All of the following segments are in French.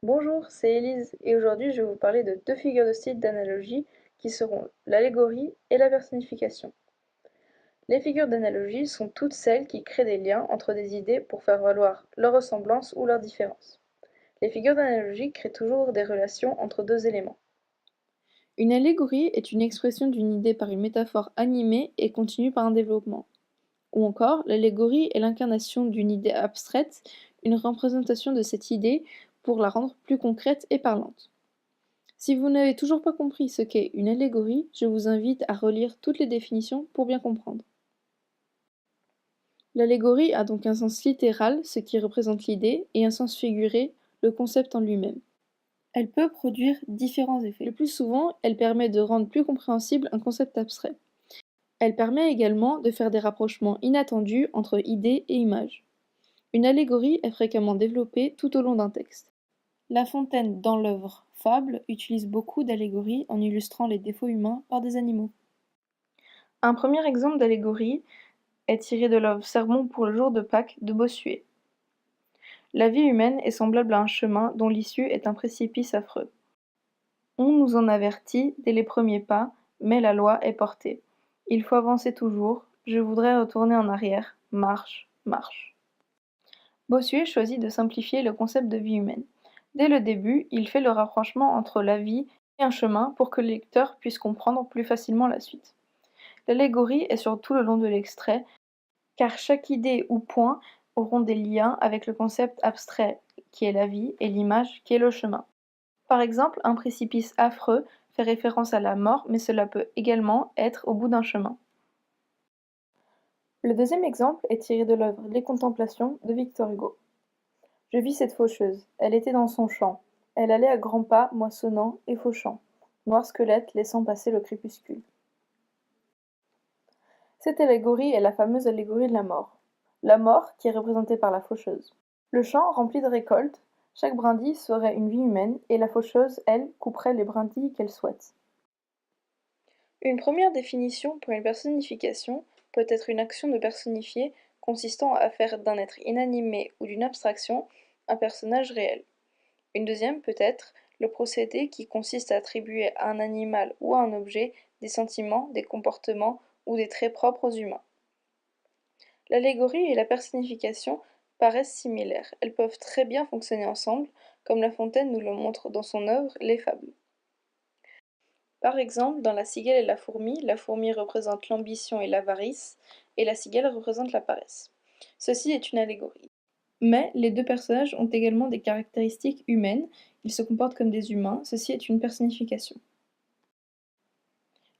Bonjour, c'est Élise et aujourd'hui je vais vous parler de deux figures de style d'analogie qui seront l'allégorie et la personnification. Les figures d'analogie sont toutes celles qui créent des liens entre des idées pour faire valoir leur ressemblance ou leur différence. Les figures d'analogie créent toujours des relations entre deux éléments. Une allégorie est une expression d'une idée par une métaphore animée et continue par un développement. Ou encore, l'allégorie est l'incarnation d'une idée abstraite, une représentation de cette idée pour la rendre plus concrète et parlante. Si vous n'avez toujours pas compris ce qu'est une allégorie, je vous invite à relire toutes les définitions pour bien comprendre. L'allégorie a donc un sens littéral, ce qui représente l'idée, et un sens figuré, le concept en lui-même. Elle peut produire différents effets. Le plus souvent, elle permet de rendre plus compréhensible un concept abstrait. Elle permet également de faire des rapprochements inattendus entre idées et images. Une allégorie est fréquemment développée tout au long d'un texte. La Fontaine, dans l'œuvre Fable, utilise beaucoup d'allégories en illustrant les défauts humains par des animaux. Un premier exemple d'allégorie est tiré de l'œuvre Sermon pour le jour de Pâques de Bossuet. La vie humaine est semblable à un chemin dont l'issue est un précipice affreux. On nous en avertit dès les premiers pas, mais la loi est portée. Il faut avancer toujours, je voudrais retourner en arrière, marche, marche. Bossuet choisit de simplifier le concept de vie humaine. Dès le début, il fait le rapprochement entre la vie et un chemin pour que le lecteur puisse comprendre plus facilement la suite. L'allégorie est sur tout le long de l'extrait, car chaque idée ou point auront des liens avec le concept abstrait qui est la vie et l'image qui est le chemin. Par exemple, un précipice affreux fait référence à la mort, mais cela peut également être au bout d'un chemin. Le deuxième exemple est tiré de l'œuvre Les Contemplations de Victor Hugo. Je vis cette faucheuse, elle était dans son champ. Elle allait à grands pas, moissonnant et fauchant, noir squelette laissant passer le crépuscule. Cette allégorie est la fameuse allégorie de la mort. La mort qui est représentée par la faucheuse. Le champ rempli de récoltes, chaque brindille serait une vie humaine et la faucheuse, elle, couperait les brindilles qu'elle souhaite. Une première définition pour une personnification peut être une action de personnifier consistant à faire d'un être inanimé ou d'une abstraction un personnage réel. Une deuxième peut être le procédé qui consiste à attribuer à un animal ou à un objet des sentiments, des comportements ou des traits propres aux humains. L'allégorie et la personnification paraissent similaires, elles peuvent très bien fonctionner ensemble, comme La Fontaine nous le montre dans son œuvre Les Fables. Par exemple, dans La cigale et la fourmi représente l'ambition et l'avarice, et la cigale représente la paresse. Ceci est une allégorie. Mais les deux personnages ont également des caractéristiques humaines, ils se comportent comme des humains, ceci est une personnification.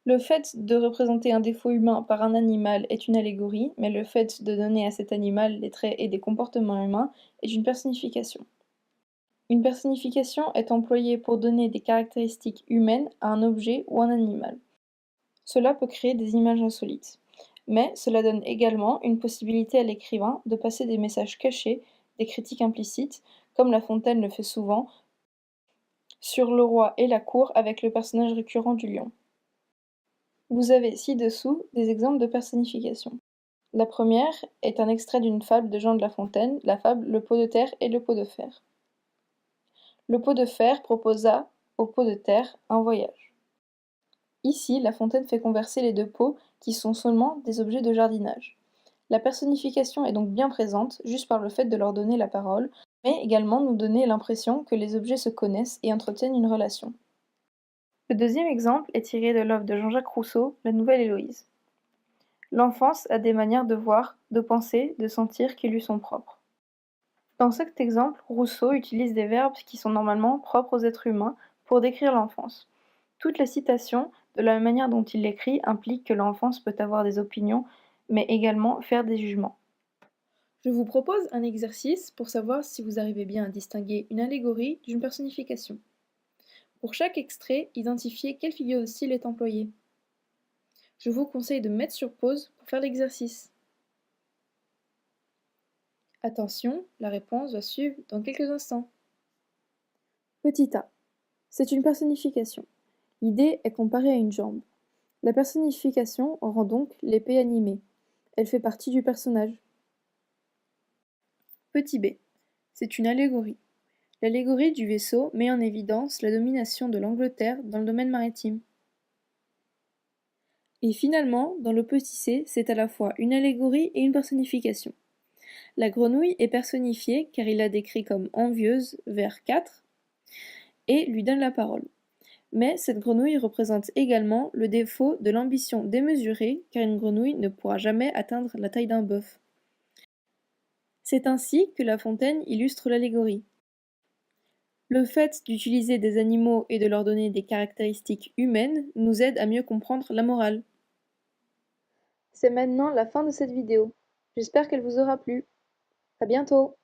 Le fait de représenter un défaut humain par un animal est une allégorie, mais le fait de donner à cet animal des traits et des comportements humains est une personnification. Une personnification est employée pour donner des caractéristiques humaines à un objet ou un animal. Cela peut créer des images insolites. Mais cela donne également une possibilité à l'écrivain de passer des messages cachés, des critiques implicites, comme La Fontaine le fait souvent, sur le roi et la cour avec le personnage récurrent du lion. Vous avez ci-dessous des exemples de personnification. La première est un extrait d'une fable de Jean de La Fontaine, la fable Le pot de terre et le pot de fer. Le pot de fer proposa au pot de terre un voyage. Ici, La Fontaine fait converser les deux pots qui sont seulement des objets de jardinage. La personnification est donc bien présente, juste par le fait de leur donner la parole, mais également nous donner l'impression que les objets se connaissent et entretiennent une relation. Le deuxième exemple est tiré de l'œuvre de Jean-Jacques Rousseau, La Nouvelle Héloïse. L'enfance a des manières de voir, de penser, de sentir qui lui sont propres. Dans cet exemple, Rousseau utilise des verbes qui sont normalement propres aux êtres humains pour décrire l'enfance. Toutes les citations, de la manière dont il l'écrit, impliquent que l'enfance peut avoir des opinions, mais également faire des jugements. Je vous propose un exercice pour savoir si vous arrivez bien à distinguer une allégorie d'une personnification. Pour chaque extrait, identifiez quelle figure de style est employée. Je vous conseille de mettre sur pause pour faire l'exercice. Attention, la réponse va suivre dans quelques instants. Petit a. C'est une personnification. L'idée est comparée à une jambe. La personnification rend donc l'épée animée. Elle fait partie du personnage. Petit b. C'est une allégorie. L'allégorie du vaisseau met en évidence la domination de l'Angleterre dans le domaine maritime. Et finalement, dans le petit c, c'est à la fois une allégorie et une personnification. La grenouille est personnifiée car il la décrit comme envieuse, vers 4, et lui donne la parole. Mais cette grenouille représente également le défaut de l'ambition démesurée car une grenouille ne pourra jamais atteindre la taille d'un bœuf. C'est ainsi que La Fontaine illustre l'allégorie. Le fait d'utiliser des animaux et de leur donner des caractéristiques humaines nous aide à mieux comprendre la morale. C'est maintenant la fin de cette vidéo. J'espère qu'elle vous aura plu. À bientôt!